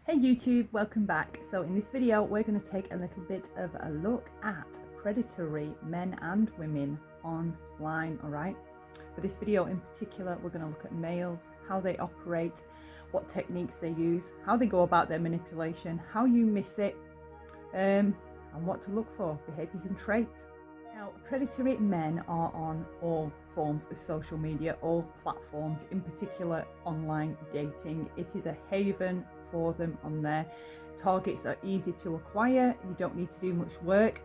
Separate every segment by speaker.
Speaker 1: Hey YouTube, welcome back. So in this video we're going to take a little bit of a look at predatory men and women online. Alright, for this video in particular we're going to look at males, how they operate, what techniques they use, how they go about their manipulation, how you miss it, and what to look for, behaviours and traits. Now, predatory men are on all forms of social media, all platforms, in particular online dating. It is a haven for them on there. Targets are easy to acquire. You don't need to do much work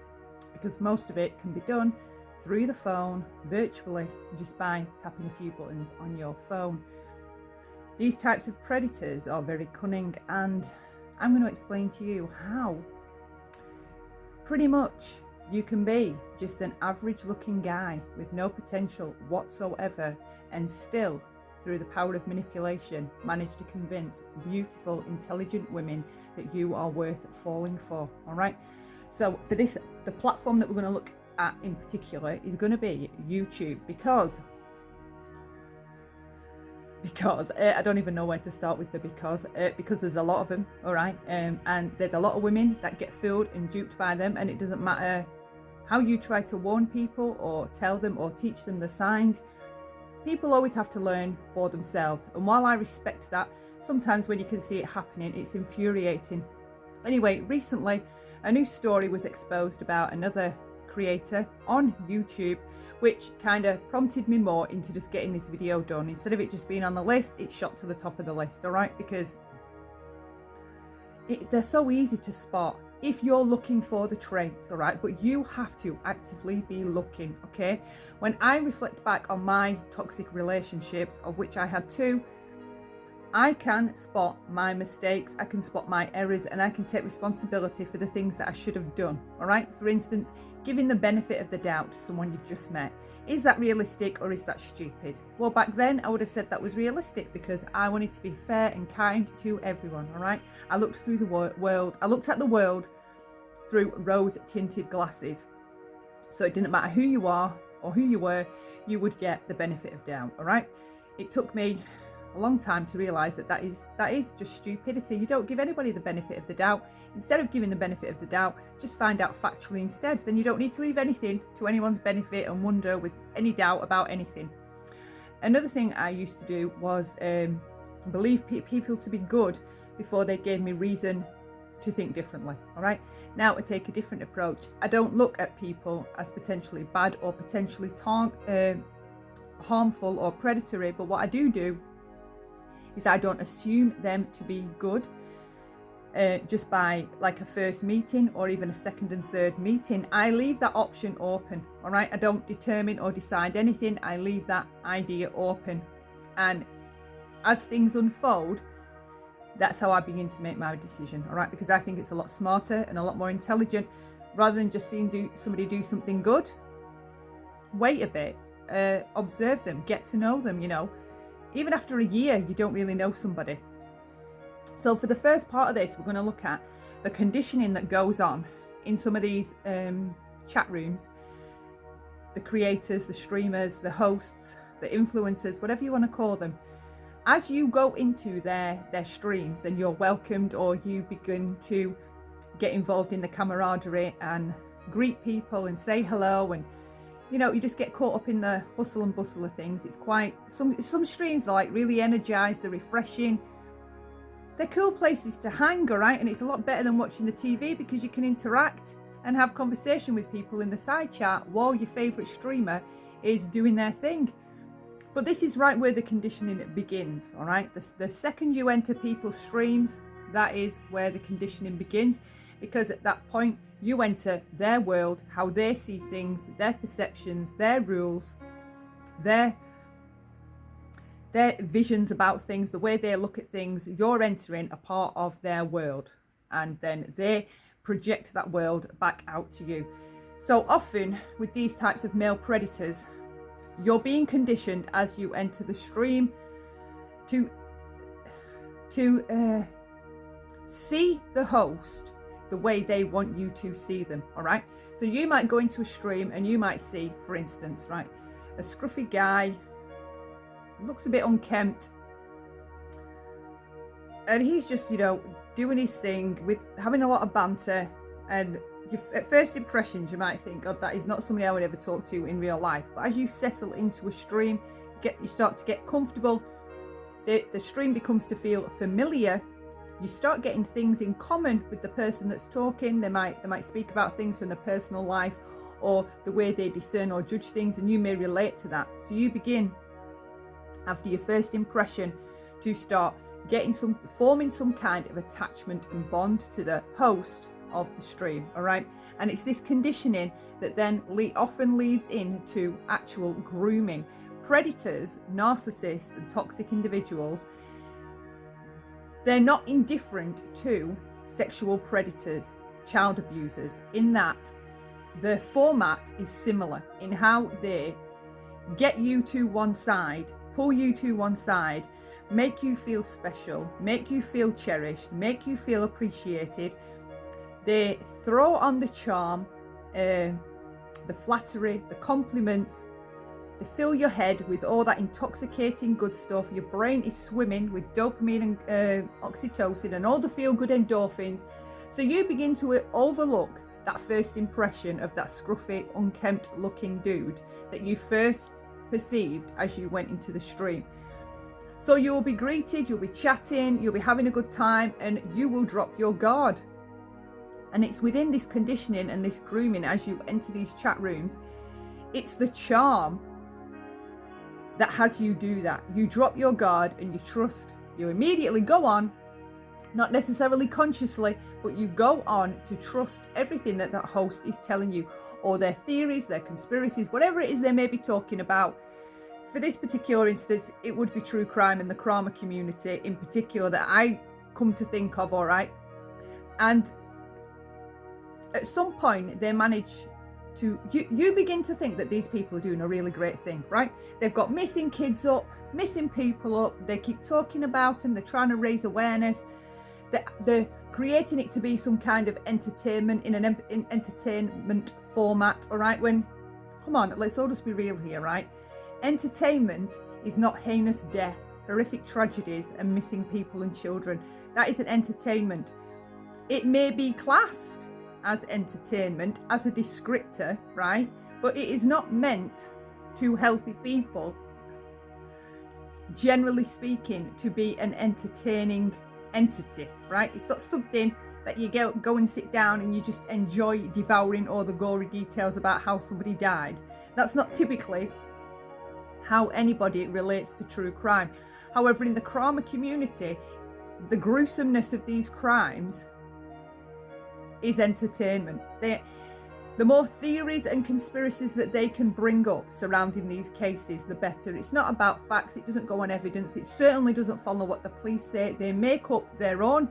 Speaker 1: because most of it can be done through the phone, virtually, just by tapping a few buttons on your phone. These types of predators are very cunning, and I'm going to explain to you how pretty much you can be just an average looking guy with no potential whatsoever and still, through the power of manipulation, manage to convince beautiful, intelligent women that you are worth falling for. All right. So for this, the platform that we're going to look at in particular is going to be YouTube, because I don't even know where to start with the because there's a lot of them. All right. And there's a lot of women that get fooled and duped by them, and it doesn't matter how you try to warn people or tell them or teach them the signs. People always have to learn for themselves, and while I respect that, sometimes when you can see it happening, it's infuriating. Anyway, recently a new story was exposed about another creator on YouTube, which kind of prompted me more into just getting this video done. Instead of it just being on the list, it shot to the top of the list. All right, because they're so easy to spot if you're looking for the traits. All right, but you have to actively be looking. Okay, when I reflect back on my toxic relationships, of which I had two, I can spot my mistakes, I can spot my errors, and I can take responsibility for the things that I should have done. All right, for instance, giving the benefit of the doubt to someone you've just met. Is that realistic or is that stupid? Well, back then I would have said that was realistic because I wanted to be fair and kind to everyone. All right, I looked through the world, I looked at the world through rose tinted glasses, so it didn't matter who you are or who you were, you would get the benefit of doubt. All right, it took me a long time to realize that is just stupidity. You don't give anybody the benefit of the doubt. Instead of giving the benefit of the doubt, just find out factually instead. Then you don't need to leave anything to anyone's benefit and wonder with any doubt about anything. Another thing I used to do was believe people to be good before they gave me reason to think differently. All right, now I take a different approach. I don't look at people as potentially bad or potentially harmful or predatory, but what I do is I don't assume them to be good just by like a first meeting or even a second and third meeting. I leave that option open. All right, I don't determine or decide anything. I leave that idea open, and as things unfold, that's how I begin to make my decision. All right, because I think it's a lot smarter and a lot more intelligent, rather than just seeing somebody do something good. Wait a bit, observe them, get to know them. You know, even after a year, you don't really know somebody. So for the first part of this, we're going to look at the conditioning that goes on in some of these chat rooms. The creators, the streamers, the hosts, the influencers, whatever you want to call them. As you go into their streams, then you're welcomed, or you begin to get involved in the camaraderie and greet people and say hello, and you know, you just get caught up in the hustle and bustle of things. It's quite, some streams are like really energized, they're refreshing, they're cool places to hang. All right, and it's a lot better than watching the TV because you can interact and have conversation with people in the side chat while your favorite streamer is doing their thing. But this is right where the conditioning begins. All right, the second you enter people's streams, that is where the conditioning begins, because at that point you enter their world, how they see things, their perceptions, their rules, their visions about things, the way they look at things. You're entering a part of their world, and then they project that world back out to you. So often with these types of male predators, you're being conditioned as you enter the stream to see the host the way they want you to see them. All right, so you might go into a stream and you might see, for instance, right, a scruffy guy, looks a bit unkempt, and he's just, you know, doing his thing, with having a lot of banter, and at first impressions you might think, God, that is not somebody I would ever talk to in real life. But as you settle into a stream, you start to get comfortable, the stream becomes to feel familiar. You start getting things in common with the person that's talking. They might speak about things from their personal life or the way they discern or judge things, and you may relate to that. So you begin, after your first impression, to start forming some kind of attachment and bond to the host of the stream. All right, and it's this conditioning that then often leads into actual grooming. Predators, narcissists, and toxic individuals, they're not indifferent to sexual predators, child abusers, in that the format is similar in how they get you to one side, pull you to one side, make you feel special, make you feel cherished, make you feel appreciated. They throw on the charm, the flattery, the compliments. They fill your head with all that intoxicating good stuff. Your brain is swimming with dopamine and oxytocin and all the feel-good endorphins. So you begin to overlook that first impression of that scruffy, unkempt-looking dude that you first perceived as you went into the stream. So you will be greeted, you'll be chatting, you'll be having a good time, and you will drop your guard. And it's within this conditioning and this grooming as you enter these chat rooms, it's the charm that has you do that. You drop your guard and you trust. You immediately go on, not necessarily consciously, but you go on to trust everything that that host is telling you, or their theories, their conspiracies, whatever it is they may be talking about. For this particular instance, it would be true crime and the crime community in particular that I come to think of, all right? And at some point they manage to, you begin to think that these people are doing a really great thing, right? They've got missing kids up, missing people up, they keep talking about them, they're trying to raise awareness, they're creating it to be some kind of entertainment in an entertainment format, all right? When, come on, let's all just be real here, right? Entertainment is not heinous death, horrific tragedies and missing people and children. That is an entertainment. It may be classed as entertainment, as a descriptor, right? But it is not meant to healthy people, generally speaking, to be an entertaining entity, right? It's not something that you go and sit down and you just enjoy devouring all the gory details about how somebody died. That's not typically how anybody relates to true crime. However, in the crime community, the gruesomeness of these crimes is entertainment. The more theories and conspiracies that they can bring up surrounding these cases, the better. It's not about facts, it doesn't go on evidence, it certainly doesn't follow what the police say. They make up their own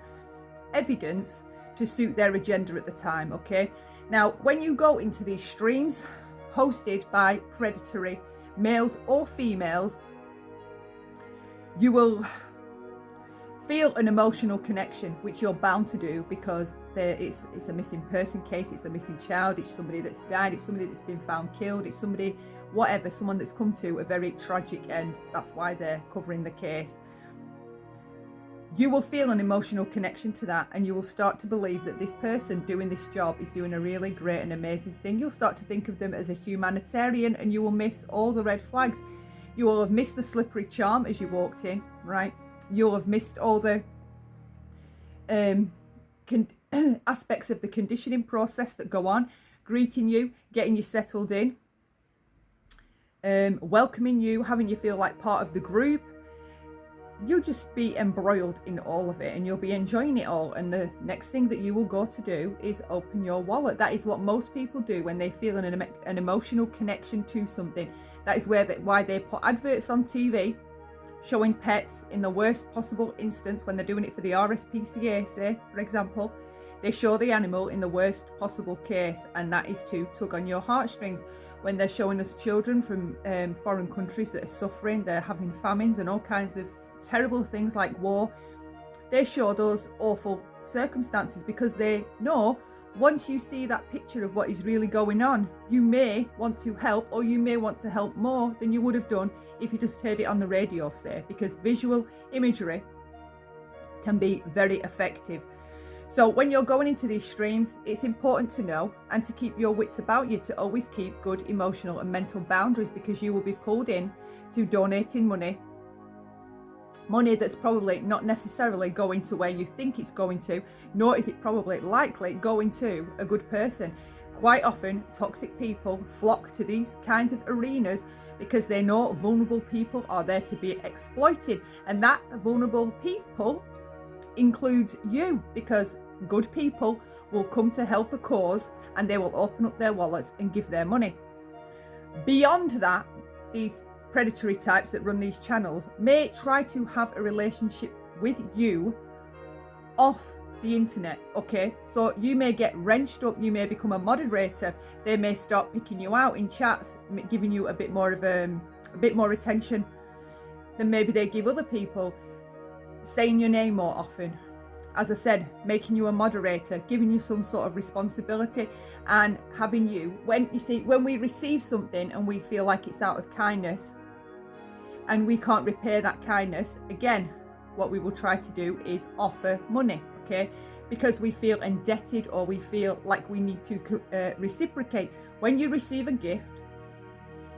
Speaker 1: evidence to suit their agenda at the time, okay? Now, when you go into these streams hosted by predatory males or females, you will feel an emotional connection, which you're bound to do, because it's a missing person case, it's a missing child, it's somebody that's died, it's somebody that's been found killed, it's somebody, whatever, someone that's come to a very tragic end. That's why they're covering the case. You will feel an emotional connection to that, and you will start to believe that this person doing this job is doing a really great and amazing thing. You'll start to think of them as a humanitarian, and you will miss all the red flags. You will have missed the slippery charm as you walked in, right? You'll have missed all the aspects of the conditioning process that go on, greeting you, getting you settled in, welcoming you, having you feel like part of the group. You'll just be embroiled in all of it, and you'll be enjoying it all. And the next thing that you will go to do is open your wallet. That is what most people do when they feel an emotional connection to something. That is why they put adverts on TV showing pets. In the worst possible instance, when they're doing it for the RSPCA, say, for example, they show the animal in the worst possible case, and that is to tug on your heartstrings. When they're showing us children from foreign countries that are suffering, they're having famines and all kinds of terrible things like war, they show those awful circumstances because they know once you see that picture of what is really going on, you may want to help, or you may want to help more than you would have done if you just heard it on the radio, say, because visual imagery can be very effective. So when you're going into these streams, it's important to know and to keep your wits about you, to always keep good emotional and mental boundaries, because you will be pulled in to donating money that's probably not necessarily going to where you think it's going to, nor is it probably likely going to a good person. Quite often, toxic people flock to these kinds of arenas because they know vulnerable people are there to be exploited, and that vulnerable people includes you, because good people will come to help a cause and they will open up their wallets and give their money. Beyond that, these predatory types that run these channels may try to have a relationship with you off the internet, okay? So you may get wrenched up, you may become a moderator, they may start picking you out in chats, giving you a bit more attention than maybe they give other people, saying your name more often, as I said, making you a moderator, giving you some sort of responsibility, and having you, when we receive something and we feel like it's out of kindness and we can't repay that kindness, again, what we will try to do is offer money, okay? Because we feel indebted, or we feel like we need to reciprocate. When you receive a gift,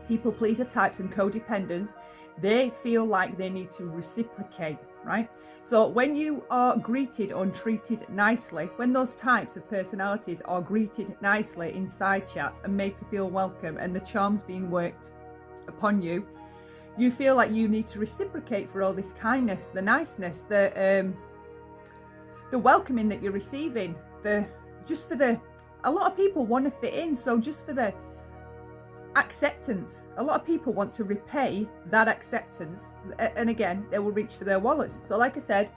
Speaker 1: people pleaser types and codependents, they feel like they need to reciprocate, right? So when you are greeted or treated nicely, when those types of personalities are greeted nicely in side chats and made to feel welcome, and the charm's being worked upon you, you feel like you need to reciprocate for all this kindness, the niceness, the welcoming that you're receiving, a lot of people want to fit in, so just for the acceptance, a lot of people want to repay that acceptance, and again, they will reach for their wallets. So like I said,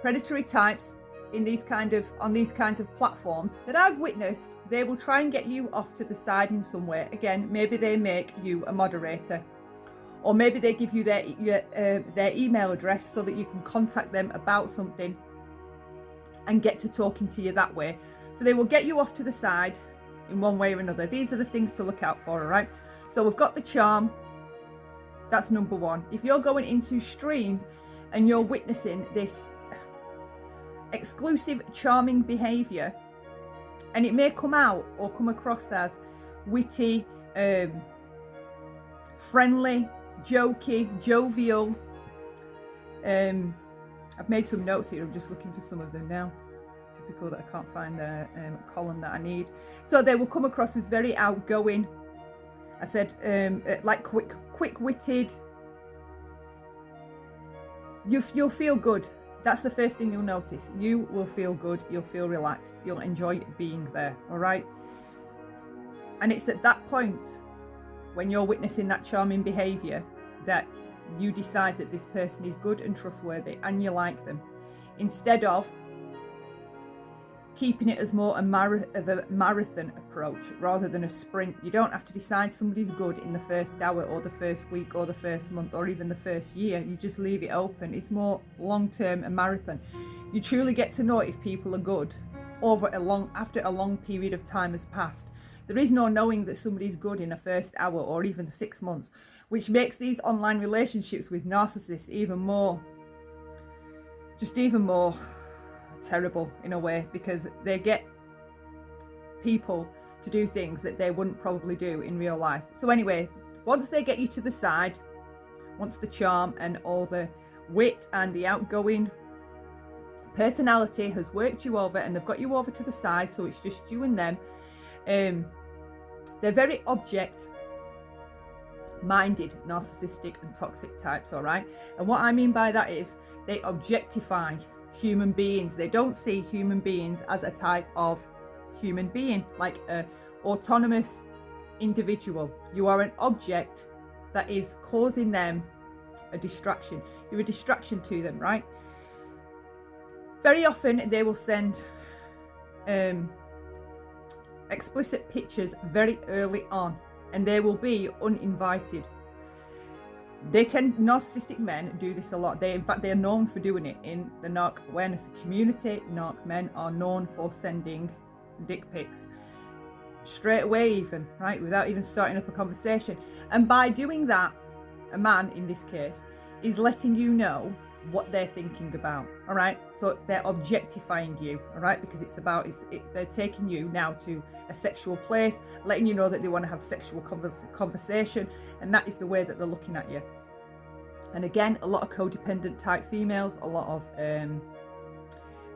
Speaker 1: predatory types on these kinds of platforms that I've witnessed, they will try and get you off to the side in some way. Again, maybe they make you a moderator, or maybe they give you their email address so that you can contact them about something and get to talking to you that way. So they will get you off to the side in one way or another. These are the things to look out for, all right? So we've got the charm. That's number one. If you're going into streams and you're witnessing this exclusive, charming behavior, and it may come out or come across as witty, friendly, jokey, jovial. I've made some notes here. I'm just looking for some of them now. Typical that I can't find the column that I need. So they will come across as very outgoing. I said like quick-witted. You'll feel good. That's the first thing you'll notice. You will feel good. You'll feel relaxed. You'll enjoy being there. All right. And it's at that point, when you're witnessing that charming behavior, that you decide that this person is good and trustworthy and you like them, instead of keeping it as more of a marathon approach rather than a sprint. You don't have to decide somebody's good in the first hour or the first week or the first month or even the first year. You just leave it open. It's more long-term, a marathon. You truly get to know if people are good after a long period of time has passed. There is no knowing that somebody's good in a first hour or even 6 months, which makes these online relationships with narcissists even more terrible in a way, because they get people to do things that they wouldn't probably do in real life. So anyway, once they get you to the side, once the charm and all the wit and the outgoing personality has worked you over and they've got you over to the side, so it's just you and them, they're very object-minded, narcissistic and toxic types, all right? And what I mean by that is they objectify human beings. They don't see human beings as a type of human being, like a autonomous individual. You are an object that is causing them a distraction. You're a distraction to them, right? Very often they will send explicit pictures very early on, and they will be uninvited. Narcissistic men do this a lot. In fact, they are known for doing it in the narc awareness community. Narc men are known for sending dick pics straight away, even, right, without even starting up a conversation. And by doing that, a man in this case is letting you know what they're thinking about. All right, so they're objectifying you. All right, because they're taking you now to a sexual place, letting you know that they want to have sexual conversation, and that is the way that they're looking at you. And again, a lot of codependent type females, a lot of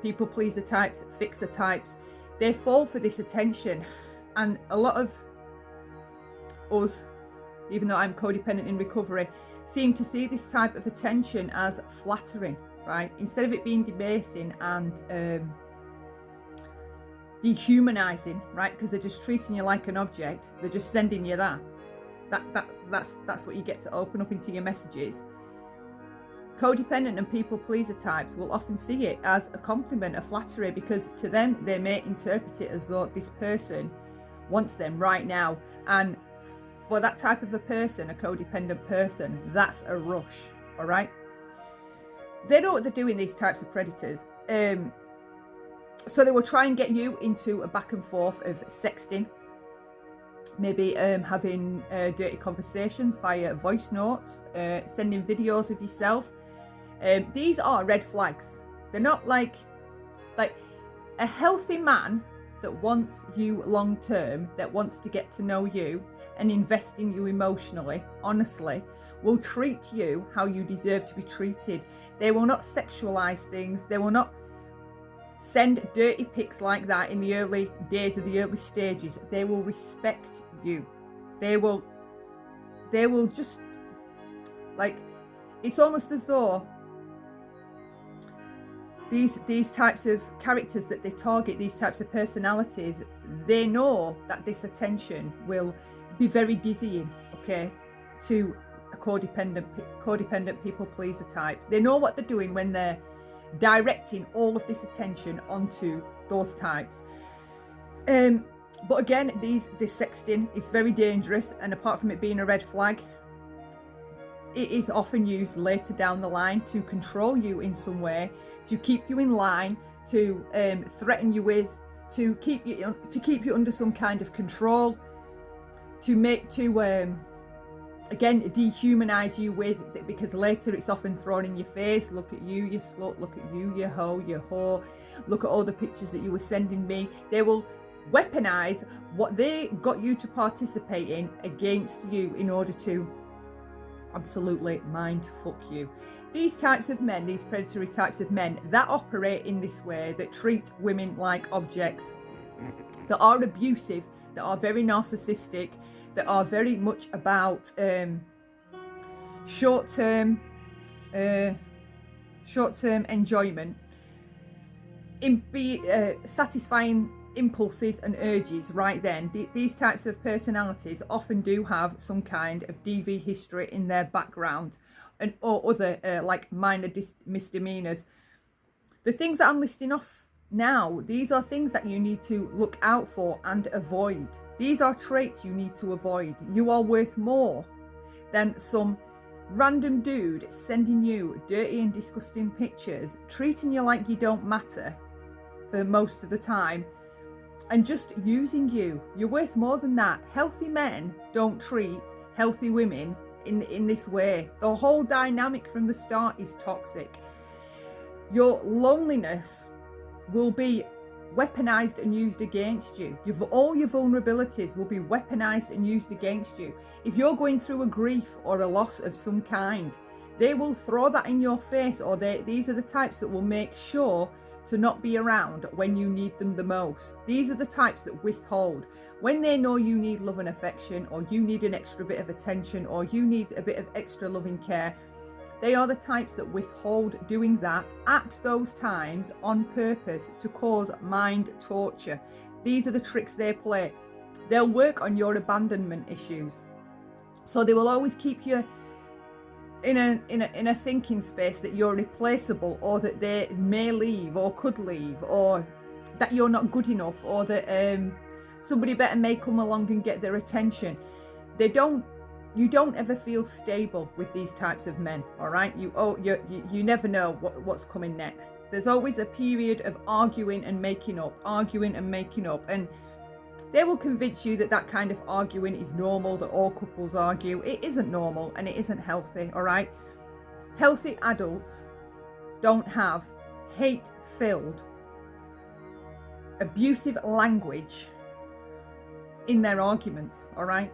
Speaker 1: people pleaser types, fixer types, they fall for this attention. And a lot of us, even though I'm codependent in recovery, seem to see this type of attention as flattering, right? Instead of it being debasing and dehumanizing, right? Because they're just treating you like an object. They're just sending you that. That's what you get to open up into your messages. Codependent and people pleaser types will often see it as a compliment, a flattery, because to them they may interpret it as though this person wants them right now. And for that type of a person, a codependent person, that's a rush. All right, they know what they're doing, these types of predators. So they will try and get you into a back and forth of sexting, maybe having dirty conversations via voice notes, sending videos of yourself. These are red flags. They're not like a healthy man that wants you long term, that wants to get to know you and invest in you emotionally, honestly, will treat you how you deserve to be treated. They will not sexualize things. They will not send dirty pics like that in the early days of the early stages. They will respect you. They will just, like, it's almost as though these types of characters that they target, these types of personalities, they know that this attention will be very dizzying, okay, to a codependent people pleaser type. They know what they're doing when they're directing all of this attention onto those types. But again, this sexting is very dangerous, and apart from it being a red flag, it is often used later down the line to control you in some way, to keep you in line, to threaten you with, to keep you under some kind of control, again, dehumanize you with, because later it's often thrown in your face. Look at you, you slut. Look at you, you hoe, you whore. Look at all the pictures that you were sending me. They will weaponize what they got you to participate in against you in order to absolutely mind fuck you. These types of men, these predatory types of men that operate in this way, that treat women like objects, that are abusive, that are very narcissistic, that are very much about short-term enjoyment, satisfying impulses and urges right then. These types of personalities often do have some kind of DV history in their background, or other like minor misdemeanors. The things that I'm listing off now, these are things that you need to look out for and avoid. These are traits you need to avoid. You are worth more than some random dude sending you dirty and disgusting pictures, treating you like you don't matter for most of the time, and just using you. You're worth more than that. Healthy men don't treat healthy women in this way. The whole dynamic from the start is toxic. Your loneliness will be weaponized and used against you. All your vulnerabilities will be weaponized and used against you. If you're going through a grief or a loss of some kind, they will throw that in your face, or these are the types that will make sure to not be around when you need them the most. These are the types that withhold. When they know you need love and affection, or you need an extra bit of attention, or you need a bit of extra loving care, they are the types that withhold doing that at those times on purpose to cause mind torture. These are the tricks they play. They'll work on your abandonment issues. So they will always keep you in a thinking space that you're replaceable, or that they may leave or could leave, or that you're not good enough, or that somebody better may come along and get their attention. You don't ever feel stable with these types of men, all right? You never know what's coming next. There's always a period of arguing and making up, and they will convince you that that kind of arguing is normal, that all couples argue. It isn't normal, and it isn't healthy, all right? Healthy adults don't have hate-filled, abusive language in their arguments, all right?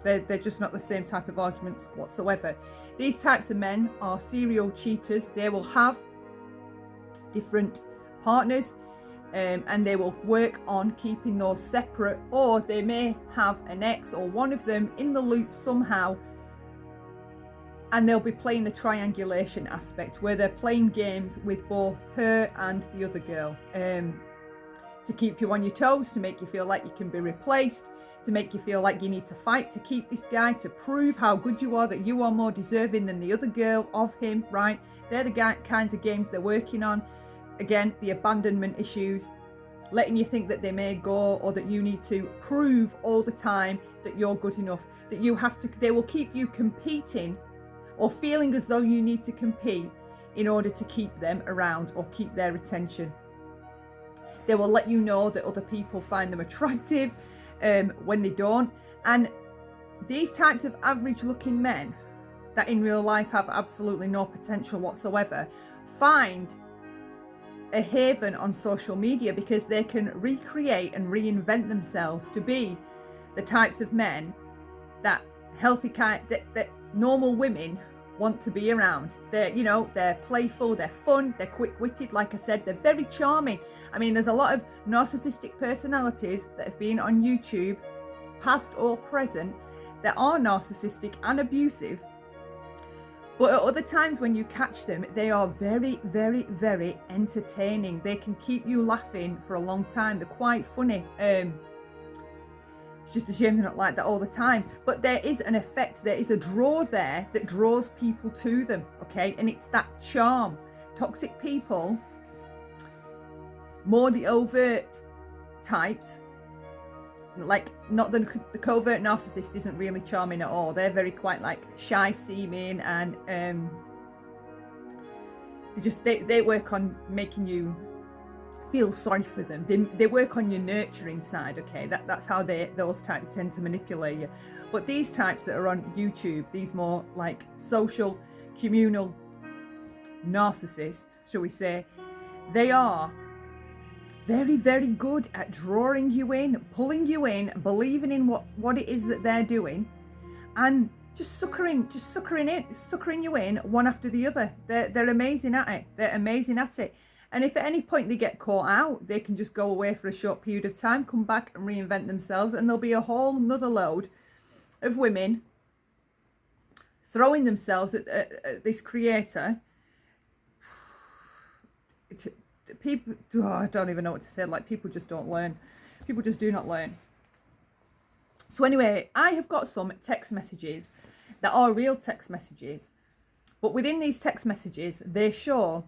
Speaker 1: They're just not the same type of arguments whatsoever. These types of men are serial cheaters. They will have different partners, and they will work on keeping those separate, or they may have an ex or one of them in the loop somehow, and they'll be playing the triangulation aspect where they're playing games with both her and the other girl, to keep you on your toes, to make you feel like you can be replaced, to make you feel like you need to fight to keep this guy, to prove how good you are, that you are more deserving than the other girl of him, right? They're the kinds of games they're working on. Again, the abandonment issues, letting you think that they may go, or that you need to prove all the time that you're good enough, that you have to, they will keep you competing or feeling as though you need to compete in order to keep them around or keep their attention. They will let you know that other people find them attractive when they don't. And these types of average looking men that in real life have absolutely no potential whatsoever find a haven on social media because they can recreate and reinvent themselves to be the types of men that healthy kind, that normal women want to be around. They're, you know, they're playful, they're fun, they're quick-witted, like I said, they're very charming. I mean, there's a lot of narcissistic personalities that have been on YouTube, past or present, that are narcissistic and abusive. But at other times when you catch them, they are very, very, very entertaining. They can keep you laughing for a long time. They're quite funny. It's just a shame they're not like that all the time. But there is an effect, there is a draw there that draws people to them, okay? And it's that charm. Toxic people, more the overt types, like not the covert narcissist isn't really charming at all. They're very quite like shy seeming, and they work on making you feel sorry for them. They work on your nurturing side, okay? That's how those types tend to manipulate you. But these types that are on YouTube, these more like social, communal narcissists, shall we say, they are very, very good at drawing you in, pulling you in, believing in what it is that they're doing, and just suckering you in one after the other. They're amazing at it. They're amazing at it. And if at any point they get caught out, they can just go away for a short period of time, come back and reinvent themselves, and there'll be a whole another load of women throwing themselves at this creator. People, I don't even know what to say. Like, people just don't learn. People just do not learn. So anyway, I have got some text messages that are real text messages, but within these text messages, they show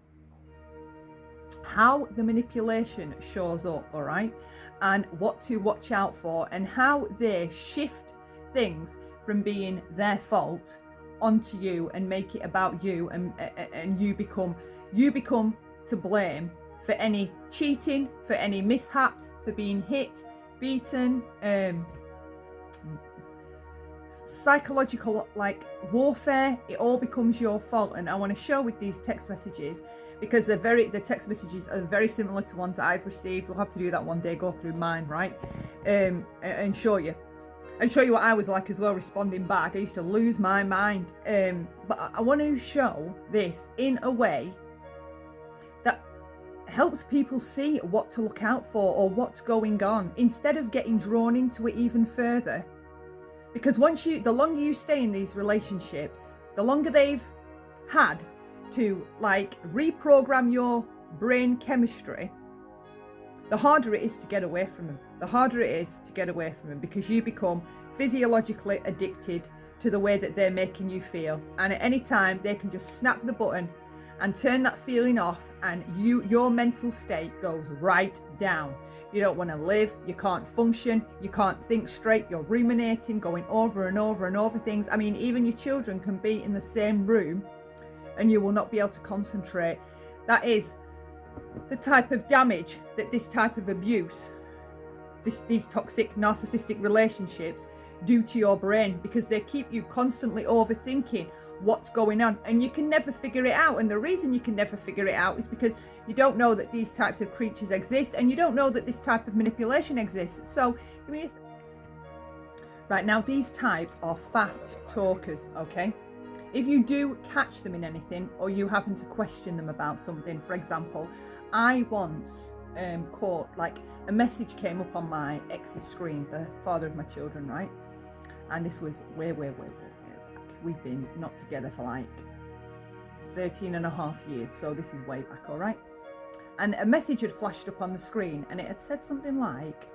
Speaker 1: how the manipulation shows up, all right, and what to watch out for, and how they shift things from being their fault onto you and make it about you, and you become to blame for any cheating, for any mishaps, for being hit, beaten, psychological like warfare. It all becomes your fault. And I want to show with these text messages, because the text messages are very similar to ones that I've received. We'll have to do that one day, go through mine, right? And show you what I was like as well, responding back. I used to lose my mind. But I want to show this in a way that helps people see what to look out for or what's going on, instead of getting drawn into it even further. Because the longer you stay in these relationships, the longer they've had to like reprogram your brain chemistry, the harder it is to get away from them. The harder it is to get away from them, because you become physiologically addicted to the way that they're making you feel. And at any time they can just snap the button and turn that feeling off, and your mental state goes right down. You don't want to live, you can't function, you can't think straight, you're ruminating, going over and over and over things. I mean, even your children can be in the same room and you will not be able to concentrate. That is the type of damage that this type of abuse, these toxic narcissistic relationships do to your brain, because they keep you constantly overthinking. what's going on, and you can never figure it out. And the reason you can never figure it out is because you don't know that these types of creatures exist, and you don't know that this type of manipulation exists. So give me right now, these types are fast talkers, okay? If you do catch them in anything, or you happen to question them about something, for example, I once caught, like, a message came up on my ex's screen, the father of my children, right? And this was way back. We've been not together for like 13 and a half years, so this is way back, all right? And a message had flashed up on the screen, and it had said something like,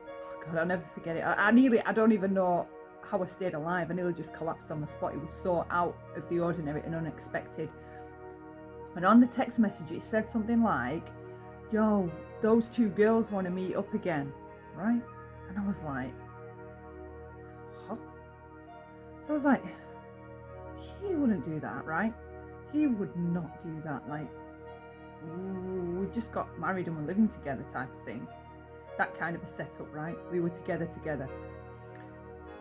Speaker 1: oh God, I'll never forget it. I don't even know how I stayed alive. I nearly just collapsed on the spot. It was so out of the ordinary and unexpected. And on the text message, it said something like, yo, those two girls want to meet up again, right? And I was like, what? So I was like, he wouldn't do that, right? He would not do that. Like, we just got married and we're living together type of thing. That kind of a setup, right? We were together.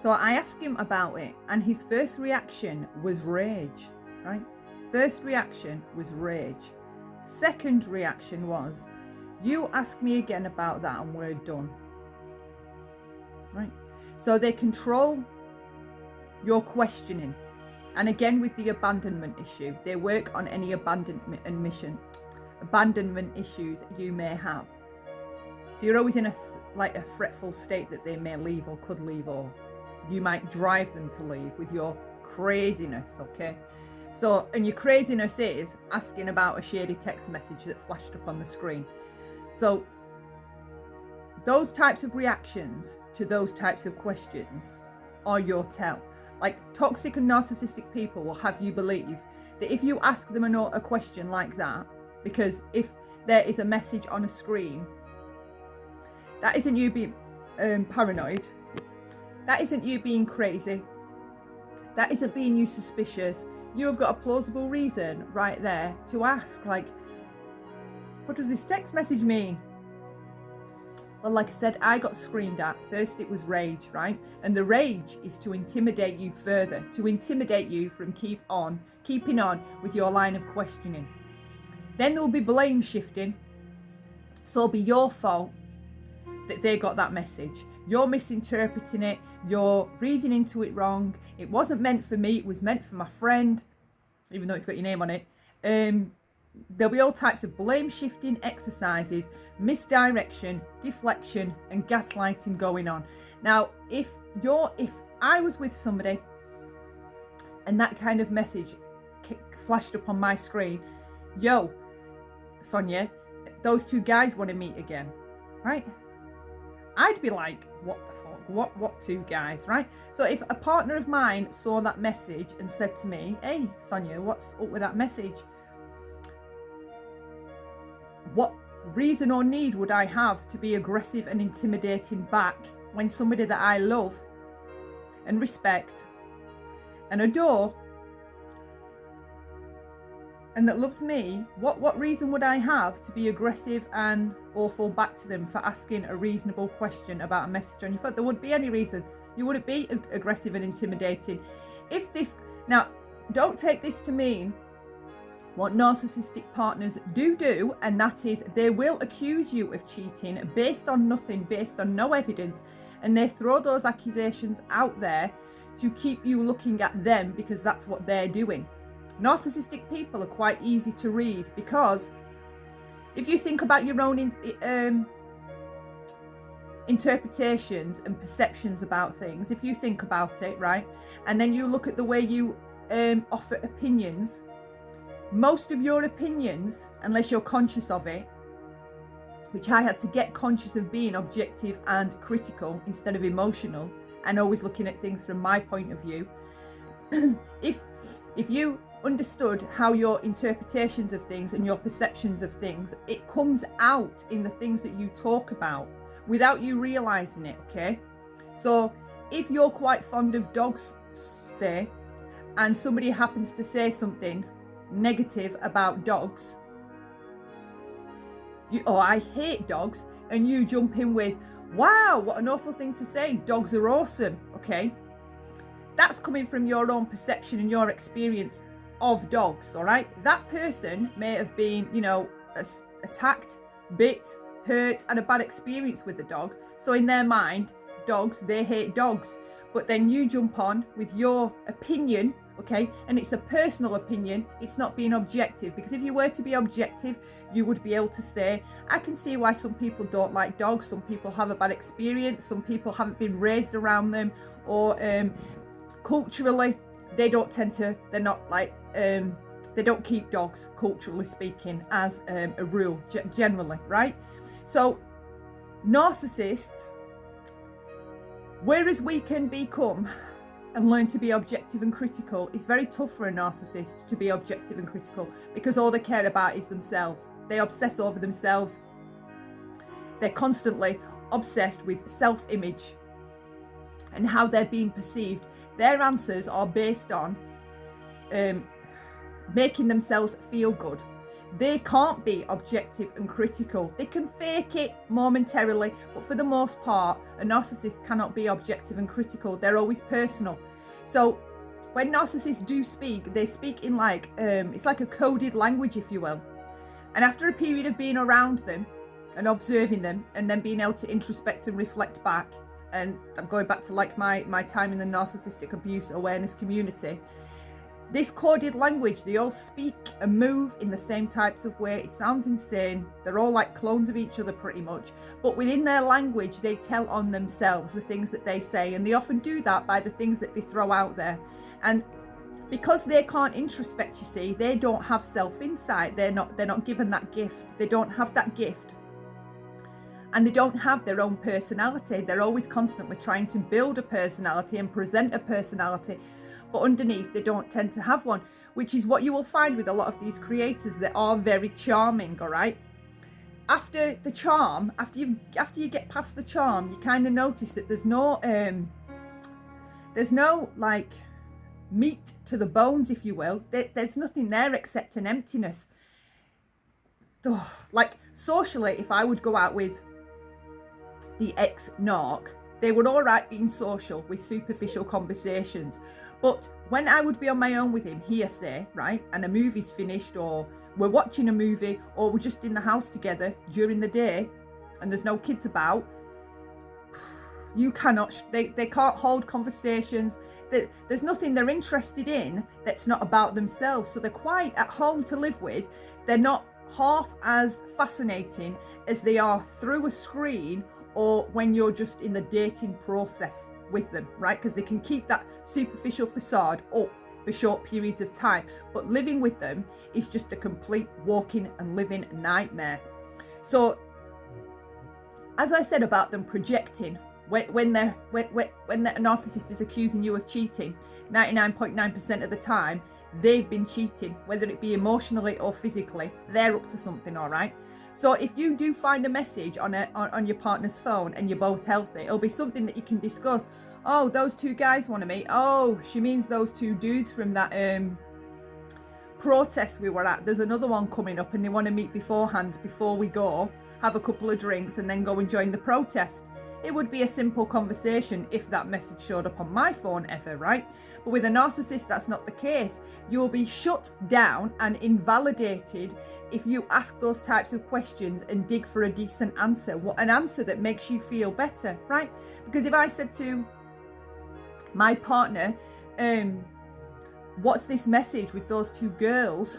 Speaker 1: So I asked him about it, and his first reaction was rage, right? First reaction was rage. Second reaction was, you ask me again about that and we're done, right? So they control your questioning. And again, with the abandonment issue, they work on any abandonment issues you may have. So you're always in a fretful state that they may leave or could leave, or you might drive them to leave with your craziness, okay? So, and your craziness is asking about a shady text message that flashed up on the screen. So those types of reactions to those types of questions are your tell. Like, toxic and narcissistic people will have you believe that if you ask them a question like that, because if there is a message on a screen, that isn't you being paranoid, that isn't you being crazy, that isn't being you suspicious. You have got a plausible reason right there to ask, like, what does this text message mean? Well, like I said, I got screamed at. First it was rage, right? And the rage is to intimidate you further, to intimidate you from keeping on with your line of questioning. Then there will be blame shifting. So it'll be your fault that they got that message. You're misinterpreting it. You're reading into it wrong. It wasn't meant for me. It was meant for my friend, even though it's got your name on it. There'll be all types of blame shifting exercises, misdirection, deflection, and gaslighting going on. Now, if I was with somebody and that kind of message flashed up on my screen, yo, Sonia, those two guys want to meet again, right? I'd be like, what the fuck? What two guys, right? So if a partner of mine saw that message and said to me, hey, Sonia, what's up with that message? What reason or need would I have to be aggressive and intimidating back when somebody that I love and respect and adore and that loves me, what reason would I have to be aggressive and awful back to them for asking a reasonable question about a message on your phone? There wouldn't be any reason. You wouldn't be aggressive and intimidating. Now, don't take this to mean what narcissistic partners do, and that is they will accuse you of cheating based on nothing, based on no evidence, and they throw those accusations out there to keep you looking at them because that's what they're doing. Narcissistic people are quite easy to read because if you think about your own interpretations and perceptions about things, if you think about it, right, and then you look at the way you offer opinions, most of your opinions, unless you're conscious of it, which I had to get conscious of being objective and critical instead of emotional and always looking at things from my point of view. If you understood how your interpretations of things and your perceptions of things, it comes out in the things that you talk about without you realizing it, okay? So if you're quite fond of dogs, say, and somebody happens to say something negative about dogs, I hate dogs, and you jump in with, wow, what an awful thing to say, dogs are awesome, okay? that's coming from your own perception and your experience of dogs, all right? That person may have been, you know, attacked, bit, hurt, and a bad experience with the dog. So in their mind, dogs, they hate dogs. But then you jump on with your opinion, okay? And it's a personal opinion. It's not being objective, because if you were to be objective, you would be able to say, I can see why some people don't like dogs. Some people have a bad experience. Some people haven't been raised around them, or culturally, they don't tend to, they're not like, they don't keep dogs, culturally speaking, as a rule, generally, right? So narcissists, whereas we can become and learn to be objective and critical, it's very tough for a narcissist to be objective and critical, because all they care about is themselves. They obsess over themselves. They're constantly obsessed with self-image and how they're being perceived. Their answers are based on making themselves feel good. They can't be objective and critical. They can fake it momentarily, but for the most part, a narcissist cannot be objective and critical. They're always personal. So when narcissists do speak, they speak in like, it's like a coded language, if you will. And after a period of being around them and observing them, and then being able to introspect and reflect back, and I'm going back to like my time in the narcissistic abuse awareness community, this coded language, they all speak and move in the same types of way. It sounds insane. They're all like clones of each other pretty much. But within their language, they tell on themselves the things that they say. And they often do that by the things that they throw out there. And because they can't introspect, you see, they don't have self-insight. They're not given that gift. They don't have that gift. And they don't have their own personality. They're always constantly trying to build a personality and present a personality. But underneath, they don't tend to have one, which is what you will find with a lot of these creators that are very charming, all right? After the charm, after you get past the charm, you kind of notice that there's no like meat to the bones, if you will. There's nothing there except an emptiness. Ugh. Like socially, if I would go out with the ex-narc, they were all right being social with superficial conversations. But when I would be on my own with him, hearsay, right, and a movie's finished, or we're watching a movie, or we're just in the house together during the day, and there's no kids about, you cannot, they can't hold conversations. There's nothing they're interested in that's not about themselves. So they're quite at home to live with. They're not half as fascinating as they are through a screen, or when you're just in the dating process with them, right? Because they can keep that superficial facade up for short periods of time, but living with them is just a complete walking and living nightmare. So as I said about them projecting, when the narcissist is accusing you of cheating, 99.9% of the time they've been cheating, whether it be emotionally or physically. They're up to something, all right? So if you do find a message on your partner's phone and you're both healthy, it'll be something that you can discuss. Oh, those two guys want to meet. Oh, she means those two dudes from that protest we were at. There's another one coming up and they want to meet beforehand, before we go, have a couple of drinks and then go and join the protest. It would be a simple conversation if that message showed up on my phone ever, right? But with a narcissist, that's not the case. You'll be shut down and invalidated if you ask those types of questions and dig for a decent answer. An answer that makes you feel better, right? Because if I said to my partner, what's this message with those two girls?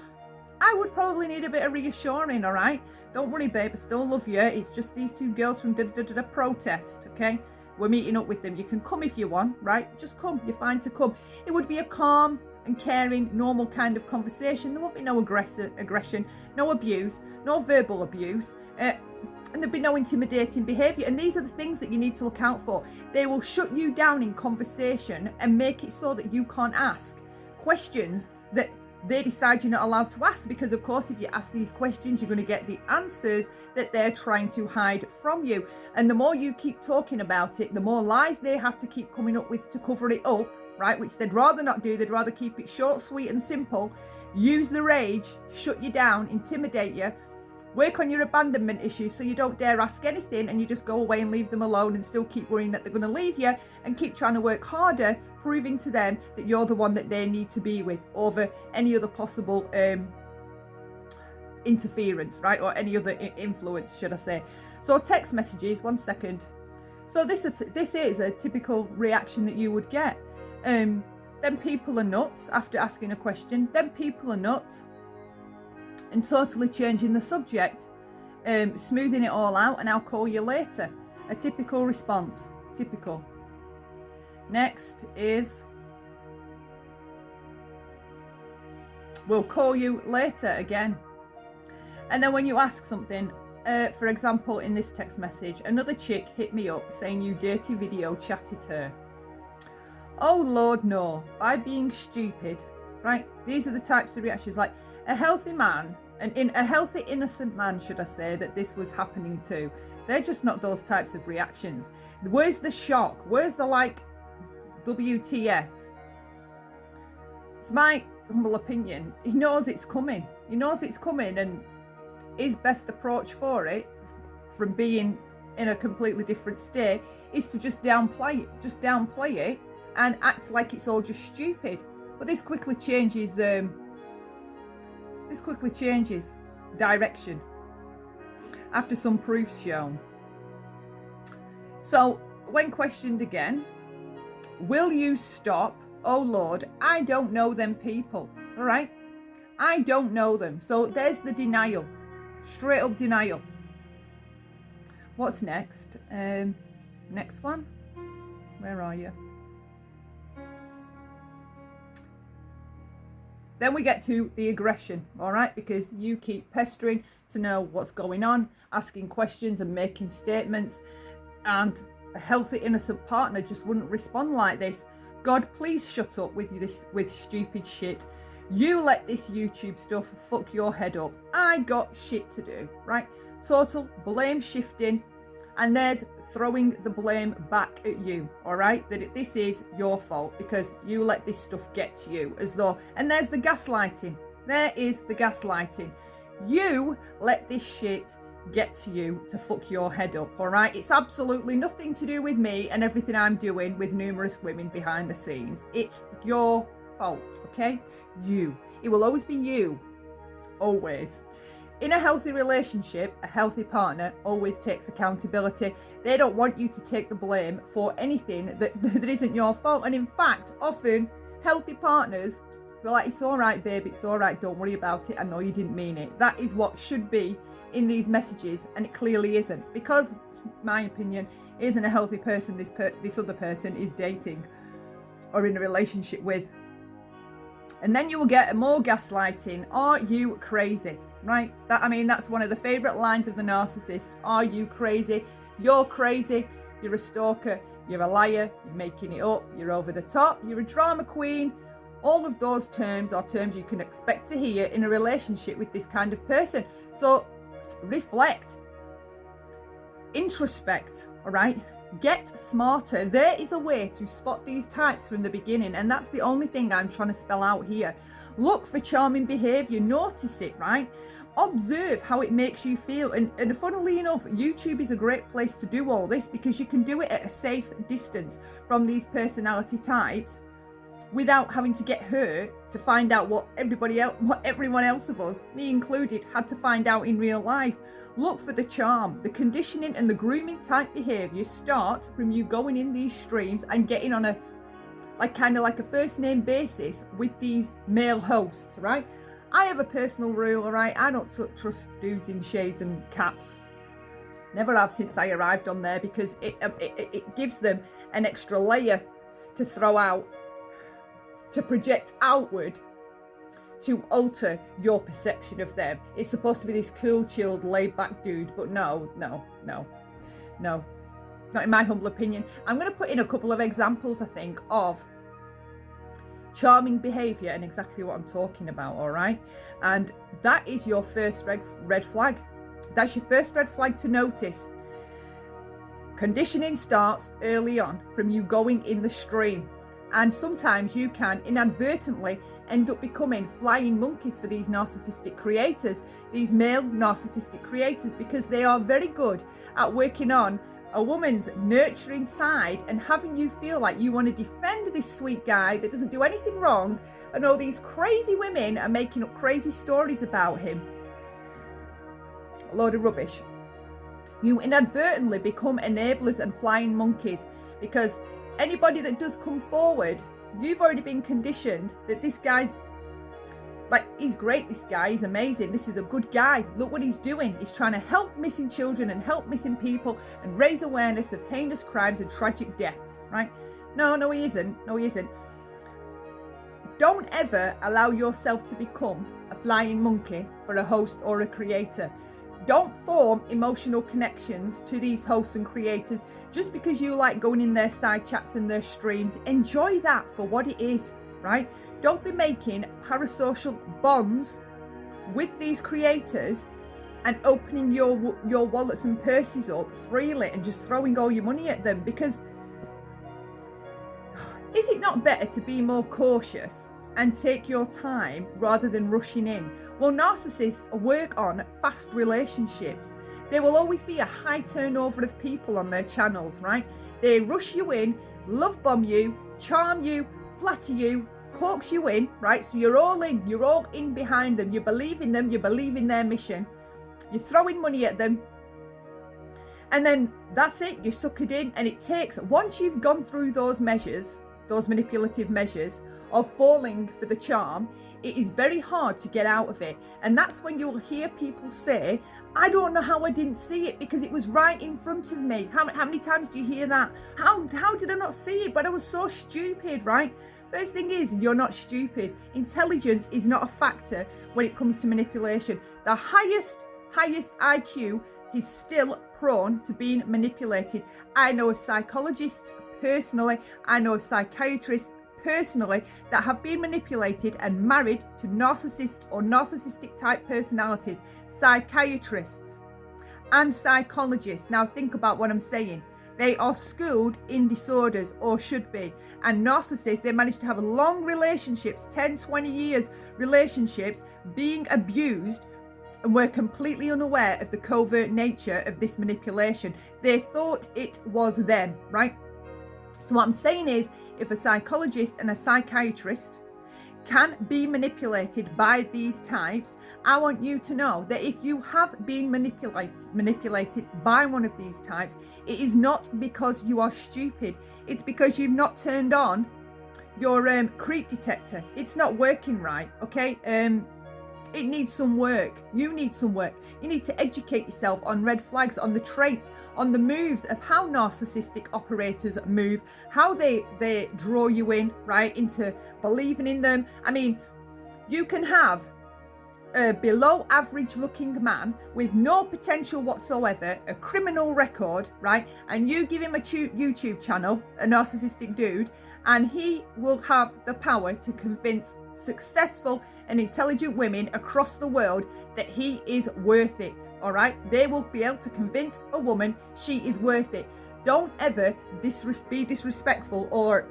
Speaker 1: I would probably need a bit of reassuring, all right? Don't worry, babe, I still love you. It's just these two girls from the protest, okay? We're meeting up with them. You can come if you want, right? Just come. You're fine to come. It would be a calm and caring, normal kind of conversation. There won't be no aggression, no abuse, no verbal abuse, and there'd be no intimidating behaviour. And these are the things that you need to look out for. They will shut you down in conversation and make it so that you can't ask questions that they decide you're not allowed to ask, because of course if you ask these questions you're going to get the answers that they're trying to hide from you. And the more you keep talking about it, the more lies they have to keep coming up with to cover it up, right? Which they'd rather not do. They'd rather keep it short, sweet and simple. Use the rage, shut you down, intimidate you, work on your abandonment issues so you don't dare ask anything and you just go away and leave them alone and still keep worrying that they're going to leave you, and keep trying to work harder, proving to them that you're the one that they need to be with over any other possible interference, right? Or any other influence, should I say. So text messages, 1 second. So this is a typical reaction that you would get. Then people are nuts after asking a question. Then people are nuts and totally changing the subject, smoothing it all out, and I'll call you later. A typical response. Typical. Next is, we'll call you later again. And then when you ask something, for example, in this text message, another chick hit me up saying you dirty video chatted her. Oh Lord, no. By being stupid, right? These are the types of reactions, like a healthy man, a healthy innocent man, should I say, that this was happening to. They're just not those types of reactions. Where's the shock? Where's the like, WTF? It's my humble opinion. He knows it's coming. He knows it's coming, and his best approach for it, from being in a completely different state, is to just downplay it. Just downplay it and act like it's all just stupid. But this quickly changes. Direction after some proofs shown. So when questioned again, will you stop? Oh Lord, I don't know them people. All right, I don't know them. So there's the denial, straight up denial. What's next? Next one. Where are you? Then we get to the aggression, all right? Because you keep pestering to know what's going on, asking questions and making statements, and a healthy, innocent partner just wouldn't respond like this. God, please shut up with this, with stupid shit. You let this YouTube stuff fuck your head up. I got shit to do, right? Total blame shifting, and there's throwing the blame back at you, all right? That this is your fault because you let this stuff get to you, as though, and there's the gaslighting. There is the gaslighting. You let this shit get to you to fuck your head up, all right? It's absolutely nothing to do with me and everything I'm doing with numerous women behind the scenes. It's your fault, okay? You. It will always be you. Always. In a healthy relationship, a healthy partner always takes accountability. They don't want you to take the blame for anything that isn't your fault. And in fact, often healthy partners feel like, it's all right, babe, it's all right, don't worry about it, I know you didn't mean it. That is what should be in these messages, and it clearly isn't, because, my opinion, isn't a healthy person this other person is dating or in a relationship with. And then you will get more gaslighting. Are you crazy? Right? That's one of the favourite lines of the narcissist. Are you crazy? You're crazy. You're a stalker. You're a liar. You're making it up. You're over the top. You're a drama queen. All of those terms are terms you can expect to hear in a relationship with this kind of person. So reflect. Introspect. All right? Get smarter. There is a way to spot these types from the beginning, and that's the only thing I'm trying to spell out here. Look for charming behaviour. Notice it, right? Observe how it makes you feel. And funnily enough, YouTube is a great place to do all this, because you can do it at a safe distance from these personality types without having to get hurt to find out what everyone else of us, me included, had to find out in real life. Look for the charm. The conditioning and the grooming type behaviour start from you going in these streams and getting on a kind of like a first name basis with these male hosts, right? I have a personal rule, all right? I don't trust dudes in shades and caps. Never have since I arrived on there, because it gives them an extra layer to throw out, to project outward, to alter your perception of them. It's supposed to be this cool, chilled, laid-back dude, but no. Not in my humble opinion. I'm going to put in a couple of examples, I think, of charming behaviour and exactly what I'm talking about, all right? And that is your first red flag. That's your first red flag to notice. Conditioning starts early on from you going in the stream. And sometimes you can inadvertently end up becoming flying monkeys for these narcissistic creators, these male narcissistic creators, because they are very good at working on a woman's nurturing side and having you feel like you want to defend this sweet guy that doesn't do anything wrong, and all these crazy women are making up crazy stories about him. A load of rubbish. You inadvertently become enablers and flying monkeys, because anybody that does come forward, you've already been conditioned that this guy's like, he's great, this guy, he's amazing, this is a good guy, look what he's doing, he's trying to help missing children and help missing people and raise awareness of heinous crimes and tragic deaths, right? No, he isn't. Don't ever allow yourself to become a flying monkey for a host or a creator. Don't form emotional connections to these hosts and creators just because you like going in their side chats and their streams. Enjoy that for what it is, right? Don't be making parasocial bonds with these creators and opening your wallets and purses up freely and just throwing all your money at them, because is it not better to be more cautious and take your time rather than rushing in? Well, narcissists work on fast relationships. There will always be a high turnover of people on their channels, right? They rush you in, love bomb you, charm you, flatter you, coax you in, right? So you're all in behind them, you believe in them, you believe in their mission, you're throwing money at them, and then that's it, you suck it in. And it takes, once you've gone through those measures, those manipulative measures of falling for the charm, it is very hard to get out of it. And that's when you'll hear people say, I don't know how I didn't see it because it was right in front of me. How many times do you hear that? How did I not see it? But I was so stupid, right? First thing is, you're not stupid. Intelligence is not a factor when it comes to manipulation. The highest IQ is still prone to being manipulated. I know of psychologists personally, I know of psychiatrists personally that have been manipulated and married to narcissists or narcissistic type personalities. Psychiatrists and psychologists. Now think about what I'm saying. They are schooled in disorders, or should be. And narcissists, they manage to have long relationships, 10, 20 years relationships, being abused, and were completely unaware of the covert nature of this manipulation. They thought it was them, right? So what I'm saying is, if a psychologist and a psychiatrist can be manipulated by these types, I want you to know that if you have been manipulated by one of these types, it is not because you are stupid. It's because you've not turned on your creep detector. It's not working right, okay? It needs some work. You need some work. You need to educate yourself on red flags, on the traits, on the moves of how narcissistic operators move, how they draw you in, right, into believing in them. I mean, you can have a below average looking man with no potential whatsoever, a criminal record, right, and you give him a YouTube channel, a narcissistic dude, and he will have the power to convince successful and intelligent women across the world that he is worth it. All right, they will be able to convince a woman she is worth it. Don't ever be disrespectful or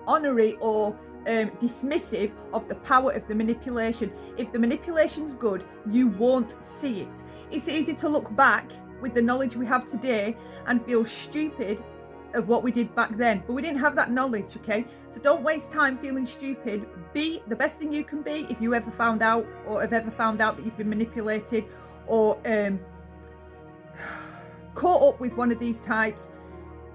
Speaker 1: honorary or dismissive of the power of the manipulation. If the manipulation's good, you won't see it. It's easy to look back with the knowledge we have today and feel stupid of what we did back then, but we didn't have that knowledge, okay? So don't waste time feeling stupid. Be the best thing you can be. If you ever found out or have ever found out that you've been manipulated or caught up with one of these types,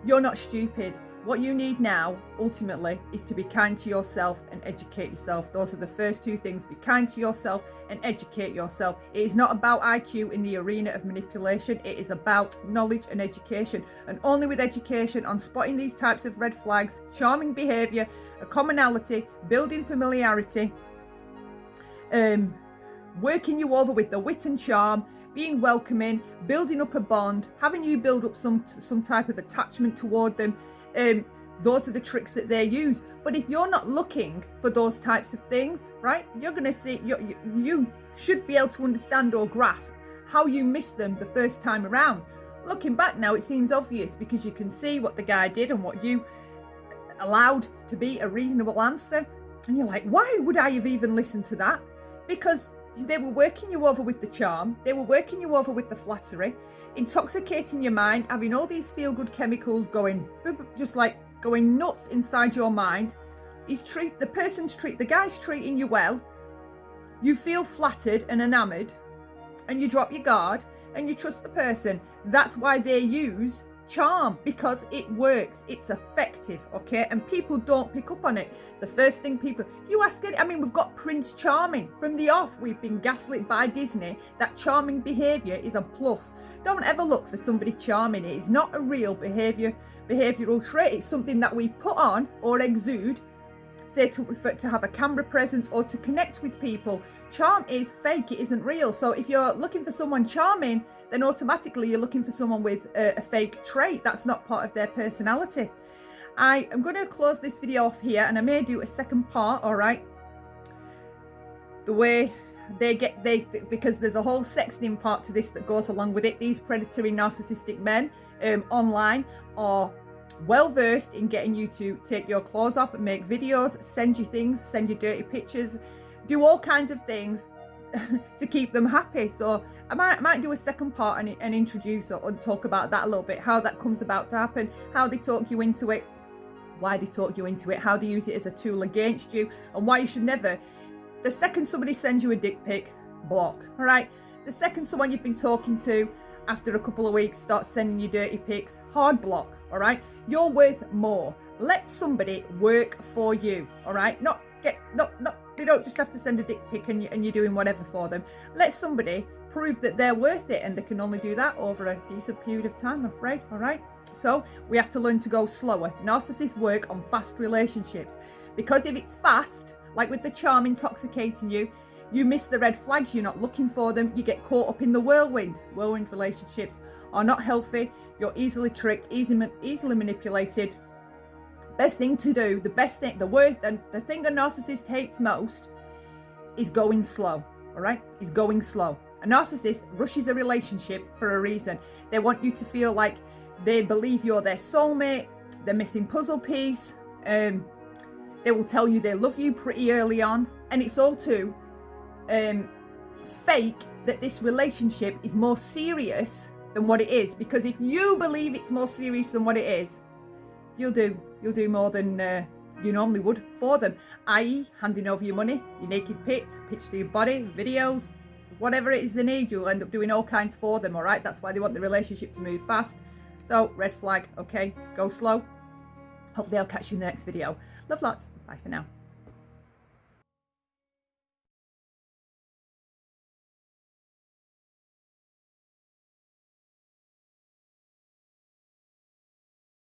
Speaker 1: you're not stupid. What you need now, ultimately, is to be kind to yourself and educate yourself. Those are the first two things. Be kind to yourself and educate yourself. It is not about IQ in the arena of manipulation. It is about knowledge and education. And only with education on spotting these types of red flags, charming behaviour, a commonality, building familiarity, working you over with the wit and charm, being welcoming, building up a bond, having you build up some type of attachment toward them. Those are the tricks that they use. But if you're not looking for those types of things, right, you're going to see, you should be able to understand or grasp how you missed them the first time around. Looking back now, it seems obvious because you can see what the guy did and what you allowed to be a reasonable answer. And you're like, why would I have even listened to that? Because They were working you over with the charm. They were working you over with the flattery, intoxicating your mind, having all these feel-good chemicals going, just like going nuts inside your mind. The guy's treating you well. You feel flattered and enamored, and you drop your guard and you trust the person. That's why they use charm, because it works, it's effective, okay? And people don't pick up on it. The first thing you ask it, I mean, we've got Prince Charming from the off. We've been gaslit by Disney that charming behavior is a plus. Don't ever look for somebody charming. It is not a real behavioral trait. It's something that we put on or exude, say to have a camera presence or to connect with people. Charm is fake, it isn't real. So if you're looking for someone charming, then automatically you're looking for someone with a fake trait. That's not part of their personality. I am going to close this video off here, and I may do a second part, all right? The way because there's a whole sexting part to this that goes along with it. These predatory narcissistic men online are well versed in getting you to take your clothes off and make videos, send you things, send you dirty pictures, do all kinds of things to keep them happy. So I might do a second part and introduce or talk about that a little bit, how that comes about to happen, how they talk you into it, why they talk you into it, how they use it as a tool against you, and why you should never, the second somebody sends you a dick pic, block, all right? The second someone you've been talking to after a couple of weeks starts sending you dirty pics, hard block, all right? You're worth more. Let somebody work for you, all right? They don't just have to send a dick pic and you're doing whatever for them. Let somebody prove that they're worth it, and they can only do that over a decent period of time, I'm afraid, all right? So we have to learn to go slower. Narcissists work on fast relationships, because if it's fast, like with the charm intoxicating you, you miss the red flags, you're not looking for them, you get caught up in the whirlwind. Whirlwind relationships are not healthy. You're easily tricked, easily manipulated. Best thing to do, the thing a narcissist hates most is going slow, all right? Is going slow. A narcissist rushes a relationship for a reason. They want you to feel like they believe you're their soulmate, they're missing puzzle piece. They will tell you they love you pretty early on, and it's all too fake that this relationship is more serious than what it is. Because if you believe it's more serious than what it is, you'll do more than you normally would for them, i.e. handing over your money, your naked pics, pictures of your body, videos, whatever it is they need. You'll end up doing all kinds for them, all right? That's why they want the relationship to move fast. So red flag, okay? Go slow. Hopefully I'll catch you in the next video. Love lots. Bye for now.